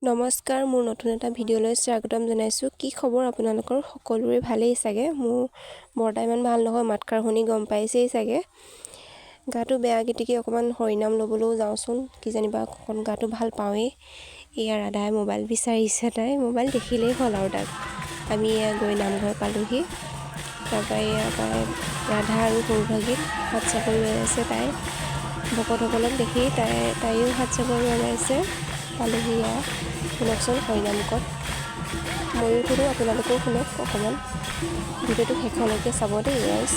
নমস্কাৰ, মোৰ নতুন এটা ভিডিঅ'লৈ স্বাগতম জনাইছোঁ। কি খবৰ আপোনালোকৰ? সকলোৰে ভালেই চাগে। মোৰ বৰটা ইমান ভাল নহয়, মাতষাৰ শুনি গম পাইছেই চাগে। গাটো বেয়া গতিকে অকণমান হৰিনাম ল'বলৈও যাওঁচোন, কিজানিবা অকণ গাটো ভাল পাওঁৱেই। এয়া ৰাধাই মোবাইল বিচাৰিছে, তাই মোবাইল দেখিলেই হ'ল আৰু তাক। আমি এয়া গৈ নামঘৰ পালোঁহি। তাৰপৰা এয়া তাই ৰাধা আৰু সৰু ভাগিন হাত চাপৰি লৈ আছে। তাই ভকতসকলক দেখি তাইও হাত চাপৰি লগাইছে। পালোঁহি এয়া, শুনকচোন হৰিনামকত। ময়ো শুনো, আপোনালোকেও শুনক অকণমান। ভিডিঅ'টো শেষলৈকে চাব দেই ৰাইজ।